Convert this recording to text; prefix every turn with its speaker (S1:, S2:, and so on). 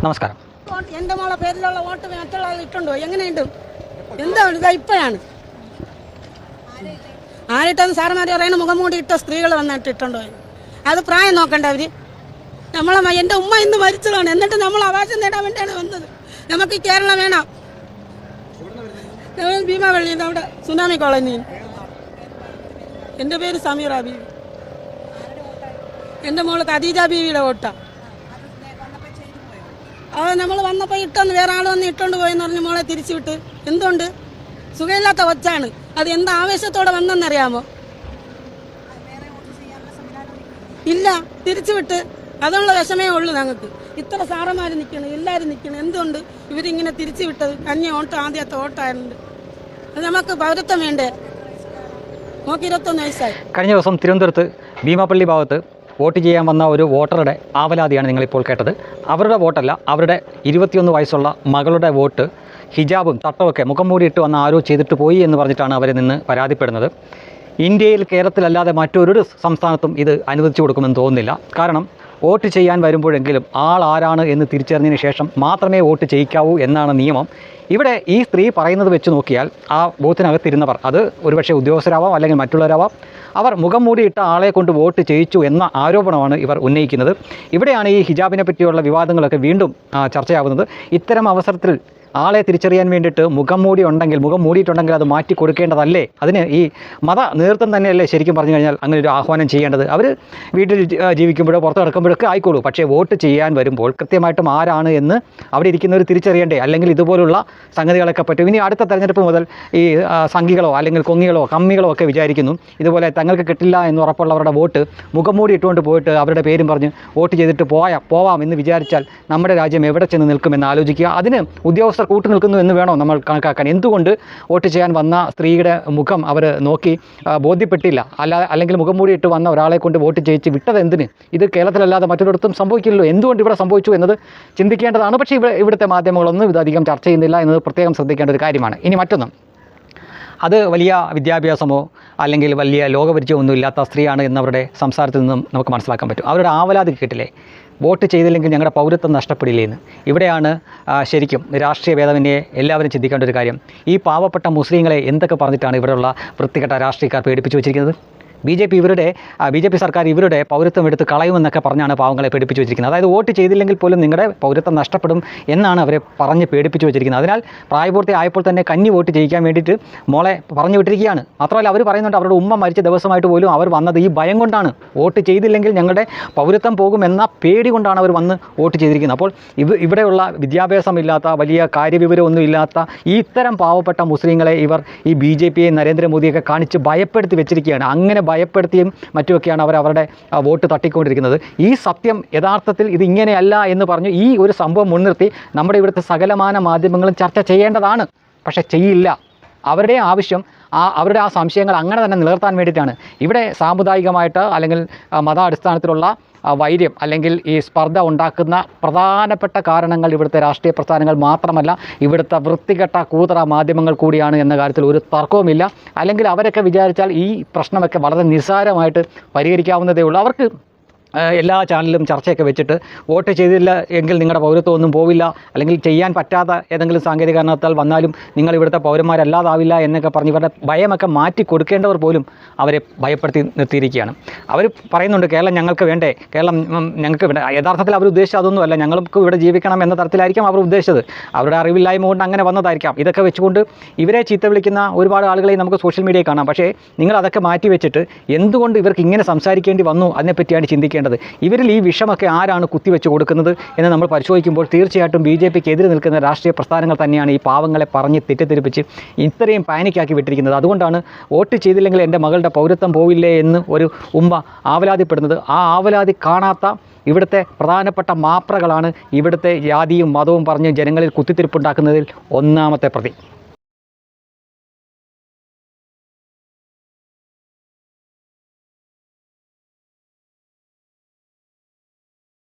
S1: നമസ്കാരം.
S2: എൻ്റെ മോളെ പേരിലുള്ള വോട്ട് മറ്റുള്ള ആൾ ഇട്ടുണ്ടോ? എങ്ങനെയുണ്ട്? എന്താ ഇതാ ഇപ്പോഴാണ് ആരിട്ടെന്ന് സാറന്മാർ പറയുന്നത് മുഖം മൂടി ഇട്ട സ്ത്രീകൾ വന്നിട്ട് ഇട്ടുണ്ടോ? അത് പ്രായം നോക്കണ്ട അവർ. എൻ്റെ ഉമ്മ ഇന്ന് മരിച്ചതാണ്. എന്നിട്ട് നമ്മൾ അവകാശം നേടാൻ വേണ്ടിയാണ് വന്നത്. നമുക്ക് കേരളം വേണം. ഭീമാവള്ളി അവിടെ സുനാമി കോളനി. എൻ്റെ പേര് സമീറ ബീവി. എൻ്റെ മോള് ഖദീജ ബീവിയുടെ വോട്ടാണ്. അത് നമ്മൾ വന്നപ്പോൾ ഇട്ടെന്ന് വേറെ ആൾ വന്ന് ഇട്ടുകൊണ്ട് പോയെന്ന് പറഞ്ഞ് മോളെ തിരിച്ചു വിട്ട്. എന്തുകൊണ്ട്? സുഖമില്ലാത്ത കൊച്ചാണ്. അത് എന്ത് ആവേശത്തോടെ വന്നെന്നറിയാമോ? ഇല്ല, തിരിച്ചു വിട്ട്. അതുള്ള വിഷമേ ഉള്ളൂ ഞങ്ങൾക്ക്. ഇത്ര സാറന്മാർ നിൽക്കണം, എല്ലാവരും നിൽക്കണം. എന്തുകൊണ്ട് ഇവരിങ്ങനെ തിരിച്ചു വിട്ടത്? കഞ്ഞി വോട്ട് ആദ്യത്തെ വോട്ടായിരുന്നു. അത് നമുക്ക് പൗരത്വം വേണ്ടേ? നോക്കി 21 വയസ്സായി.
S1: കഴിഞ്ഞ ദിവസം തിരുവനന്തപുരത്ത് ഭീമാപ്പള്ളി ഭാഗത്ത് വോട്ട് ചെയ്യാൻ വന്ന ഒരു വോട്ടറുടെ ആവലാതിയാണ് നിങ്ങളിപ്പോൾ കേട്ടത്. അവരുടെ വോട്ടല്ല, അവരുടെ 21 വയസ്സുള്ള മകളുടെ വോട്ട് ഹിജാബും തട്ടമൊക്കെ മുഖം മൂടിയിട്ട് വന്ന് ആരോ ചെയ്തിട്ട് പോയി എന്ന് പറഞ്ഞിട്ടാണ് അവരെ നിന്ന് പരാതിപ്പെടുന്നത്. ഇന്ത്യയിൽ, കേരളത്തിലല്ലാതെ മറ്റൊരു സംസ്ഥാനത്തും ഇത് അനുവദിച്ചു കൊടുക്കുമെന്ന് തോന്നുന്നില്ല. കാരണം വോട്ട് ചെയ്യാൻ വരുമ്പോഴെങ്കിലും ആൾ ആരാണ് എന്ന് തിരിച്ചറിഞ്ഞതിന് ശേഷം മാത്രമേ വോട്ട് ചെയ്യിക്കാവൂ എന്നാണ് നിയമം. ഇവിടെ ഈ സ്ത്രീ പറയുന്നത് വെച്ച് നോക്കിയാൽ ആ ബൂത്തിനകത്തിരുന്നവർ, അത് ഒരുപക്ഷെ ഉദ്യോഗസ്ഥരാവാം അല്ലെങ്കിൽ മറ്റുള്ളവരാവാം, അവർ മുഖം മൂടിയിട്ട ആളെ കൊണ്ട് വോട്ട് ചെയ്യിച്ചു എന്ന ആരോപണമാണ് ഇവർ ഉന്നയിക്കുന്നത്. ഇവിടെയാണ് ഈ ഹിജാബിനെ പറ്റിയുള്ള വിവാദങ്ങളൊക്കെ വീണ്ടും ചർച്ചയാവുന്നത്. ഇത്തരം അവസരത്തിൽ ആളെ തിരിച്ചറിയാൻ വേണ്ടിയിട്ട് മുഖം മൂടിയിട്ടുണ്ടെങ്കിൽ അത് മാറ്റി കൊടുക്കേണ്ടതല്ലേ? അതിന് ഈ മത നേതൃത്വം തന്നെയല്ലേ ശരിക്കും പറഞ്ഞു കഴിഞ്ഞാൽ അങ്ങനെ ഒരു ആഹ്വാനം ചെയ്യേണ്ടത്? അവർ വീട്ടിൽ ജീവിക്കുമ്പോഴോ പുറത്ത് കിടക്കുമ്പോഴൊക്കെ ആയിക്കോളൂ. പക്ഷേ വോട്ട് ചെയ്യാൻ വരുമ്പോൾ കൃത്യമായിട്ടും ആരാണ് എന്ന് അവിടെ ഇരിക്കുന്നവർ തിരിച്ചറിയണ്ടേ? അല്ലെങ്കിൽ ഇതുപോലുള്ള സംഗതികളൊക്കെ പറ്റും. ഇനി അടുത്ത തെരഞ്ഞെടുപ്പ് മുതൽ ഈ സംഘികളോ അല്ലെങ്കിൽ കൊങ്ങികളോ കമ്മികളോ ഒക്കെ വിചാരിക്കുന്നു ഇതുപോലെ തങ്ങൾക്ക് കിട്ടില്ല എന്ന് ഉറപ്പുള്ളവരുടെ വോട്ട് മുഖം മൂടി ഇട്ടുകൊണ്ട് പോയിട്ട് അവരുടെ പേരും പറഞ്ഞ് വോട്ട് ചെയ്തിട്ട് പോവാം എന്ന് വിചാരിച്ചാൽ നമ്മുടെ രാജ്യം എവിടെ ചെന്ന് നിൽക്കുമെന്ന് ആലോചിക്കുക. അതിന് ഉദ്യോഗസ്ഥർ കൂട്ടു നിൽക്കുന്നു എന്ന് വേണോ നമ്മൾ കണക്കാക്കാൻ? എന്തുകൊണ്ട് വോട്ട് ചെയ്യാൻ വന്ന സ്ത്രീയുടെ മുഖം അവർ നോക്കി ബോധ്യപ്പെട്ടില്ല? അല്ലെങ്കിൽ മുഖം മൂടിയിട്ട് വന്ന ഒരാളെ കൊണ്ട് വോട്ട് ചെയ്യിച്ച് വിട്ടത് എന്തിന്? ഇത് കേരളത്തിലല്ലാതെ മറ്റൊരിടത്തും സംഭവിക്കില്ലല്ലോ. എന്തുകൊണ്ട് ഇവിടെ സംഭവിച്ചു എന്നത് ചിന്തിക്കേണ്ടതാണ്. പക്ഷേ ഇവിടുത്തെ മാധ്യമങ്ങളൊന്നും ഇതധികം ചർച്ച ചെയ്യുന്നില്ല എന്നത് പ്രത്യേകം ശ്രദ്ധിക്കേണ്ട ഒരു കാര്യമാണ്. ഇനി മറ്റൊന്നും, അത് വലിയ വിദ്യാഭ്യാസമോ അല്ലെങ്കിൽ വലിയ ലോകപരിചയമൊന്നും ഇല്ലാത്ത സ്ത്രീയാണ് എന്നവരുടെ സംസാരത്തിൽ നിന്നും നമുക്ക് മനസ്സിലാക്കാൻ പറ്റും. അവരുടെ ആവലാതി കേട്ടില്ലേ? വോട്ട് ചെയ്തില്ലെങ്കിൽ ഞങ്ങളുടെ പൗരത്വം നഷ്ടപ്പെടില്ലേ എന്ന്. ഇവിടെയാണ് ശരിക്കും രാഷ്ട്രീയ ഭേദമന്യേ എല്ലാവരും ചിന്തിക്കേണ്ട ഒരു കാര്യം. ഈ പാവപ്പെട്ട മുസ്ലിങ്ങളെ എന്തൊക്കെ പറഞ്ഞിട്ടാണ് ഇവിടെയുള്ള വൃത്തികെട്ട രാഷ്ട്രീയക്കാർ പേടിപ്പിച്ചു വെച്ചിരിക്കുന്നത്? ബി ജെ പി സർക്കാർ ഇവരുടെ പൗരത്വം എടുത്ത് കളയുമെന്നൊക്കെ പറഞ്ഞാണ് പാവങ്ങളെ പേടിപ്പിച്ചു വെച്ചിരിക്കുന്നത്. അതായത് വോട്ട് ചെയ്തില്ലെങ്കിൽ പോലും നിങ്ങളുടെ പൗരത്വം നഷ്ടപ്പെടും എന്നാണ് അവരെ പറഞ്ഞ് പേടിപ്പിച്ചു വെച്ചിരിക്കുന്നത്. അതിനാൽ പ്രായപൂർത്തി ആയപ്പോൾ തന്നെ കന്നി വോട്ട് ചെയ്യിക്കാൻ വേണ്ടിയിട്ട് മോളെ പറഞ്ഞു വിട്ടിരിക്കുകയാണ്. മാത്രമല്ല അവർ പറയുന്നുണ്ട് അവരുടെ ഉമ്മ മരിച്ച ദിവസമായിട്ട് പോലും അവർ വന്നത് ഈ ഭയം കൊണ്ടാണ്. വോട്ട് ചെയ്തില്ലെങ്കിൽ ഞങ്ങളുടെ പൗരത്വം പോകുമെന്ന പേടി കൊണ്ടാണ് അവർ വന്ന് വോട്ട് ചെയ്തിരിക്കുന്നത്. അപ്പോൾ ഇവിടെയുള്ള വിദ്യാഭ്യാസമില്ലാത്ത, വലിയ കാര്യവിവരമൊന്നും ഇല്ലാത്ത ഈ ഇത്തരം പാവപ്പെട്ട മുസ്ലിങ്ങളെ ഇവർ ഈ BJP നരേന്ദ്രമോദിയൊക്കെ കാണിച്ച് ഭയപ്പെടുത്തി വെച്ചിരിക്കുകയാണ്. അങ്ങനെ ഭയപ്പെടുത്തിയും മറ്റുമൊക്കെയാണ് അവരുടെ വോട്ട് തട്ടിക്കൊണ്ടിരിക്കുന്നത്. ഈ സത്യം യഥാർത്ഥത്തിൽ ഇത് ഇങ്ങനെയല്ല എന്ന് പറഞ്ഞു ഈ ഒരു സംഭവം മുൻനിർത്തി നമ്മുടെ ഇവിടുത്തെ സകലമാന മാധ്യമങ്ങളും ചർച്ച ചെയ്യേണ്ടതാണ്. പക്ഷേ ചെയ്യില്ല. അവരുടെ ആവശ്യം അവരുടെ ആ സംശയങ്ങൾ അങ്ങനെ തന്നെ നിലനിർത്താൻ വേണ്ടിയിട്ടാണ്. ഇവിടെ സാമുദായികമായിട്ട് അല്ലെങ്കിൽ മതാടിസ്ഥാനത്തിലുള്ള വൈര്യം അല്ലെങ്കിൽ ഈ സ്പർദ്ധ ഉണ്ടാക്കുന്ന പ്രധാനപ്പെട്ട കാരണങ്ങൾ ഇവിടുത്തെ രാഷ്ട്രീയ പ്രസ്ഥാനങ്ങൾ മാത്രമല്ല, ഇവിടുത്തെ വൃത്തികെട്ട കൂതറ മാധ്യമങ്ങൾ കൂടിയാണ് എന്ന കാര്യത്തിൽ ഒരു തർക്കവുമില്ല. അല്ലെങ്കിൽ അവരൊക്കെ വിചാരിച്ചാൽ ഈ പ്രശ്നമൊക്കെ വളരെ നിസ്സാരമായിട്ട് പരിഹരിക്കാവുന്നതേ ഉള്ളൂ. അവർക്ക് എല്ലാ ചാനലിലും ചർച്ചയൊക്കെ വെച്ചിട്ട് വോട്ട് ചെയ്തില്ല എങ്കിൽ നിങ്ങളുടെ പൗരത്വം ഒന്നും പോവില്ല, അല്ലെങ്കിൽ ചെയ്യാൻ പറ്റാത്ത ഏതെങ്കിലും സാങ്കേതിക കാരണത്താൽ വന്നാലും നിങ്ങൾ ഇവിടുത്തെ പൗരന്മാരല്ലാതാവില്ല എന്നൊക്കെ പറഞ്ഞ് ഇവരുടെ ഭയമൊക്കെ മാറ്റി കൊടുക്കേണ്ടവർ പോലും അവരെ ഭയപ്പെടുത്തി നിർത്തിയിരിക്കുകയാണ്. അവർ പറയുന്നുണ്ട് കേരളം ഞങ്ങൾക്ക് വേണ്ടേ, കേരളം ഞങ്ങൾക്ക് വേണ്ട. യഥാർത്ഥത്തിൽ അവർ ഉദ്ദേശിച്ചത് അതൊന്നുമല്ല. ഞങ്ങൾക്ക് ഇവിടെ ജീവിക്കണം എന്ന തരത്തിലായിരിക്കാം അവർ ഉദ്ദേശിച്ചത്. അവരുടെ അറിവില്ലായ്മ കൊണ്ട് അങ്ങനെ വന്നതായിരിക്കാം. ഇതൊക്കെ വെച്ചുകൊണ്ട് ഇവരെ ചീത്ത വിളിക്കുന്ന ഒരുപാട് ആളുകളെ നമുക്ക് സോഷ്യൽ മീഡിയയിൽ കാണാം. പക്ഷേ നിങ്ങൾ അതൊക്കെ മാറ്റി വെച്ചിട്ട് എന്തുകൊണ്ട് ഇവർക്ക് ഇങ്ങനെ സംസാരിക്കേണ്ടി വന്നു അതിനെപ്പറ്റിയാണ് ചിന്തിക്കേണ്ടത്. ഇവരിൽ ഈ വിഷമൊക്കെ ആരാണ് കുത്തിവെച്ച് കൊടുക്കുന്നത് എന്ന് നമ്മൾ പരിശോധിക്കുമ്പോൾ തീർച്ചയായിട്ടും BJPക്ക് എതിരെ നിൽക്കുന്ന രാഷ്ട്രീയ പ്രസ്ഥാനങ്ങൾ തന്നെയാണ് ഈ പാവങ്ങളെ പറഞ്ഞ് തെറ്റിദ്ധരിപ്പിച്ച് ഇത്രയും പാനിക്കാക്കി വിട്ടിരിക്കുന്നത്. അതുകൊണ്ടാണ് വോട്ട് ചെയ്തില്ലെങ്കിൽ എൻ്റെ മകളുടെ പൗരത്വം പോവില്ലേ എന്ന് ഒരു ഉമ്മ ആവലാതിപ്പെടുന്നത്. ആ ആവലാതി കാണാത്ത ഇവിടുത്തെ പ്രധാനപ്പെട്ട മാപ്രകളാണ് ഇവിടുത്തെ ജാതിയും മതവും പറഞ്ഞ് ജനങ്ങളിൽ കുത്തിത്തിരിപ്പുണ്ടാക്കുന്നതിൽ ഒന്നാമത്തെ പ്രതി.